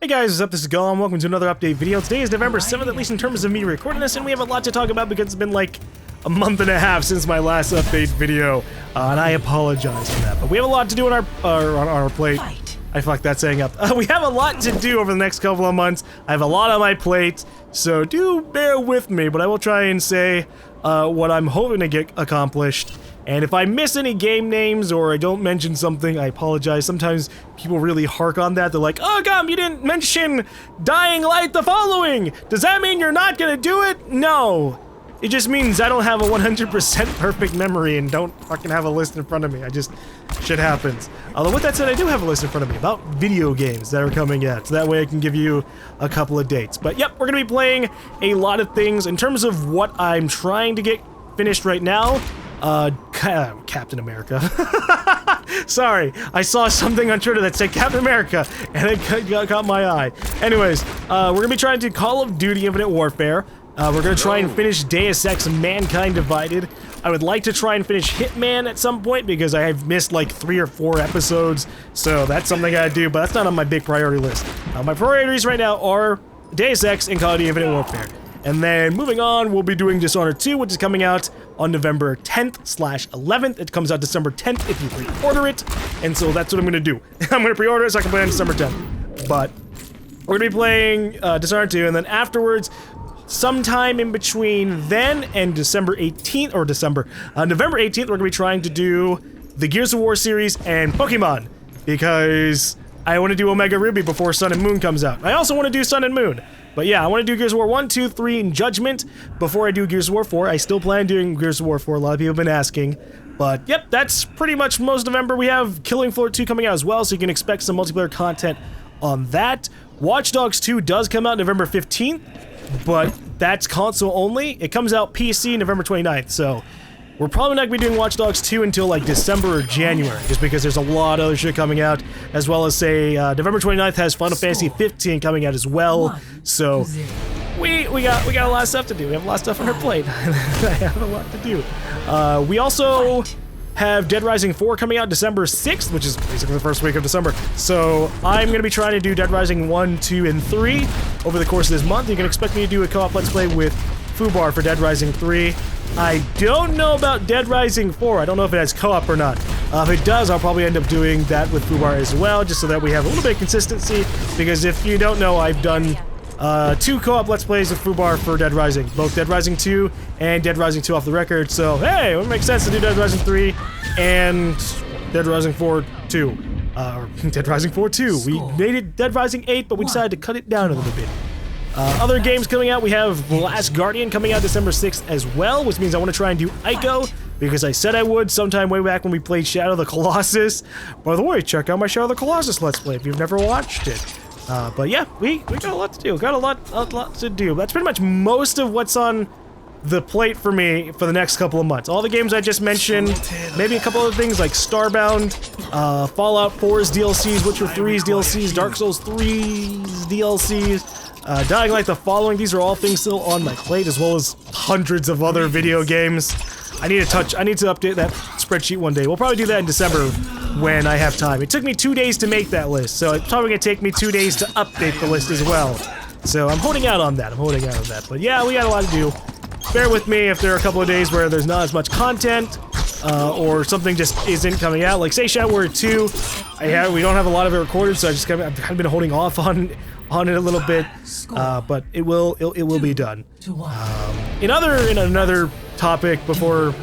Hey guys, what's up? This is GaLm. Welcome to another update video. Today is November 7th, at least in terms of me recording this, and we have a lot to talk about because it's been like a month and a half since my last update video, and I apologize for that. But we have a lot to do on our plate. I fucked that saying up. We have a lot to do over the next couple of months. I have a lot on my plate, so do bear with me, but I will try and say what I'm hoping to get accomplished. And if I miss any game names or I don't mention something, I apologize. Sometimes people really hark on that. They're like, oh, GaLm, you didn't mention Dying Light the following. Does that mean you're not gonna do it? No. It just means I don't have a 100% perfect memory and don't fucking have a list in front of me. Shit happens. Although with that said, I do have a list in front of me about video games that are coming out. So that way I can give you a couple of dates. But yep, we're gonna be playing a lot of things. In terms of what I'm trying to get finished right now, Captain America. Sorry, I saw something on Twitter that said Captain America, and it caught my eye. Anyways, we're gonna be trying to do Call of Duty Infinite Warfare. We're gonna try and finish Deus Ex Mankind Divided. I would like to try and finish Hitman at some point because I have missed like 3 or 4 episodes, so that's something I gotta do, but that's not on my big priority list. My priorities right now are Deus Ex and Call of Duty Infinite Warfare. And then moving on, we'll be doing Dishonored 2, which is coming out on November 10th/11th. It comes out December 10th if you pre-order it. And so that's what I'm gonna do. I'm gonna pre-order it so I can play on December 10th. But we're gonna be playing Dishonored 2, and then afterwards, sometime in between then and November 18th, we're gonna be trying to do the Gears of War series and Pokemon. Because I want to do Omega Ruby before Sun and Moon comes out. I also want to do Sun and Moon. But yeah, I want to do Gears of War 1, 2, 3, and Judgment before I do Gears of War 4. I still plan on doing Gears of War 4. A lot of people have been asking. But yep, that's pretty much most November. We have Killing Floor 2 coming out as well, so you can expect some multiplayer content on that. Watch Dogs 2 does come out November 15th, but that's console only. It comes out PC November 29th, so we're probably not going to be doing Watch Dogs 2 until like December or January, just because there's a lot of other shit coming out, as well as say November 29th has Final Fantasy 15 coming out as well. So we got a lot of stuff to do. We have a lot of stuff on our plate. I have a lot to do. We also have Dead Rising 4 coming out December 6th, which is basically the first week of December. So I'm going to be trying to do Dead Rising 1, 2, and 3 over the course of this month. You can expect me to do a co-op Let's Play with FUBAR for Dead Rising 3. I don't know about Dead Rising 4. I don't know if it has co-op or not. If it does, I'll probably end up doing that with FUBAR as well, just so that we have a little bit of consistency, because if you don't know, I've done 2 co-op Let's Plays with FUBAR for Dead Rising, both Dead Rising 2 and Dead Rising 2 off the record, so hey, it would make sense to do Dead Rising 3 and Dead Rising 4 2. Or Dead Rising 4 2. We made it Dead Rising 8, but we decided to cut it down a little bit. Other games coming out, we have The Last Guardian coming out December 6th as well, which means I want to try and do Ico, because I said I would sometime way back when we played Shadow of the Colossus. By the way, check out my Shadow of the Colossus Let's Play if you've never watched it. But yeah, we got a lot to do. Got a lot to do. That's pretty much most of what's on the plate for me for the next couple of months. All the games I just mentioned, maybe a couple other things like Starbound, Fallout 4's DLCs, Witcher 3's DLCs, Dark Souls 3's DLCs, Dying Light the following. These are all things still on my plate, as well as hundreds of other video games. I need to update that spreadsheet one day. We'll probably do that in December when I have time. It took me 2 days to make that list, so it's probably gonna take me 2 days to update the list as well. So I'm holding out on that. But yeah, we got a lot to do. Bear with me if there are a couple of days where there's not as much content, or something just isn't coming out. Like say Shadow Warrior 2, we don't have a lot of it recorded, so I've kind of been holding off on it a little bit, but it will be done. In another topic before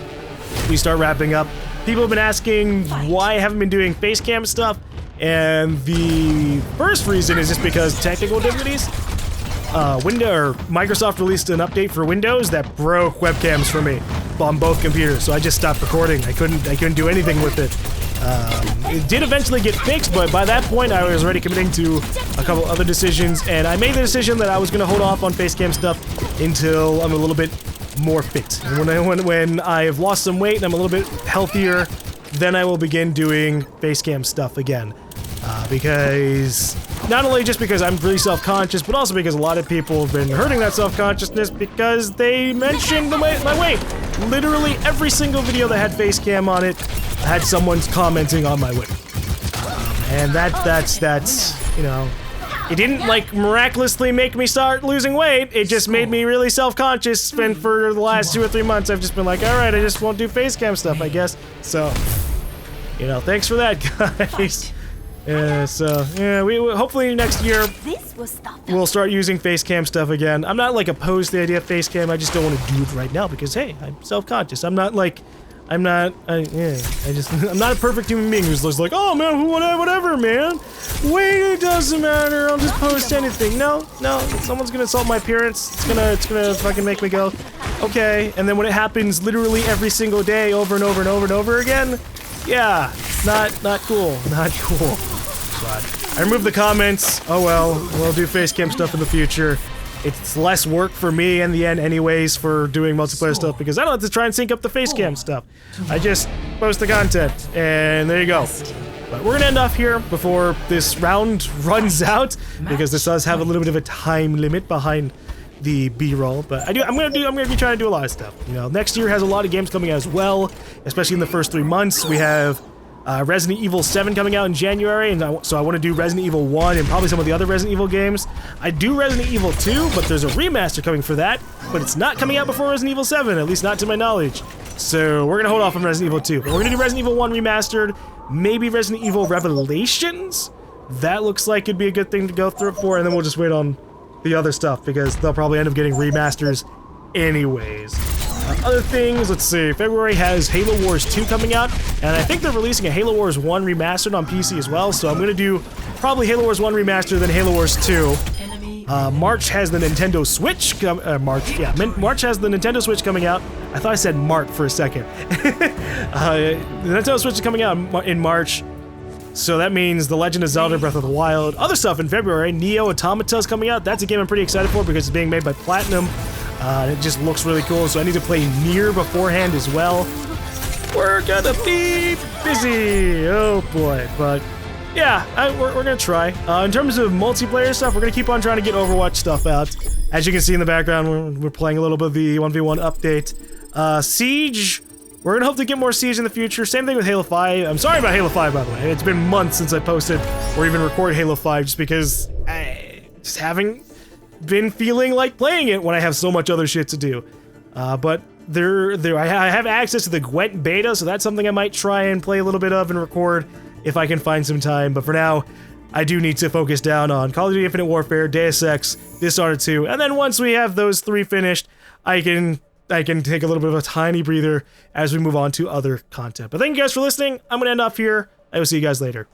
we start wrapping up, people have been asking why I haven't been doing Facecam stuff, and the first reason is just because technical difficulties. Microsoft released an update for Windows that broke webcams for me on both computers, so I just stopped recording. I couldn't do anything with it. It did eventually get fixed, but by that point I was already committing to a couple other decisions, and I made the decision that I was going to hold off on Facecam stuff until I'm a little bit more fit. And when I've lost some weight and I'm a little bit healthier, then I will begin doing Facecam stuff again. Because not only just because I'm really self-conscious, but also because a lot of people have been hurting that self-consciousness because they mentioned my weight. Literally every single video that had Facecam on it had someone commenting on my weight. And that's, you know, It didn't like miraculously make me start losing weight. It just made me really self-conscious. And for the last 2 or 3 months, I've just been like, all right, I just won't do face cam stuff, I guess. So, you know, thanks for that, guys. So yeah, we hopefully next year we'll start using face cam stuff again. I'm not like opposed to the idea of face cam. I just don't want to do it right now because hey, I'm self-conscious. I'm not like. I'm not a perfect human being who's just like, oh man, whatever, man. Wait, it doesn't matter. I'll just post anything. No, someone's gonna insult my appearance. It's gonna fucking make me go, okay. And then when it happens literally every single day, over and over and over and over again, yeah, not cool, not cool. But I removed the comments. Oh well, we'll do face cam stuff in the future. It's less work for me in the end anyways for doing multiplayer stuff because I don't have to try and sync up the facecam stuff. I just post the content and there you go. But we're gonna end off here before this round runs out because this does have a little bit of a time limit behind the B-roll. But I'm gonna be trying to do a lot of stuff. You know, next year has a lot of games coming out as well, especially in the first 3 months. We have Resident Evil 7 coming out in January, and so I want to do Resident Evil 1 and probably some of the other Resident Evil games. I do Resident Evil 2, but there's a remaster coming for that, but it's not coming out before Resident Evil 7, at least not to my knowledge. So we're going to hold off on Resident Evil 2, but we're going to do Resident Evil 1 remastered, maybe Resident Evil Revelations. That looks like it'd be a good thing to go through for, and then we'll just wait on the other stuff because they'll probably end up getting remasters anyways. Other things, let's see, February has Halo Wars 2 coming out, and I think they're releasing a Halo Wars 1 remastered on PC as well, so I'm gonna do probably Halo Wars 1 remastered, then Halo Wars 2. March has the Nintendo Switch, March has the Nintendo Switch coming out. I thought I said Mart for a second. The Nintendo Switch is coming out in March, so that means The Legend of Zelda Breath of the Wild. Other stuff in February, Neo Automata is coming out. That's a game I'm pretty excited for because it's being made by Platinum. It just looks really cool, so I need to play Nier beforehand as well. We're gonna be busy, oh boy, but yeah, we're gonna try. In terms of multiplayer stuff, we're gonna keep on trying to get Overwatch stuff out. As you can see in the background, we're playing a little bit of the 1v1 update. Siege, we're gonna hope to get more Siege in the future. Same thing with Halo 5. I'm sorry about Halo 5, by the way. It's been months since I posted or even recorded Halo 5 just because I just haven't been feeling like playing it when I have so much other shit to do. But I have access to the Gwent beta, so that's something I might try and play a little bit of and record if I can find some time. But for now, I do need to focus down on Call of Duty Infinite Warfare, Deus Ex, Dishonored 2, and then once we have those 3 finished, I can take a little bit of a tiny breather as we move on to other content. But thank you guys for listening. I'm gonna end off here. I will see you guys later.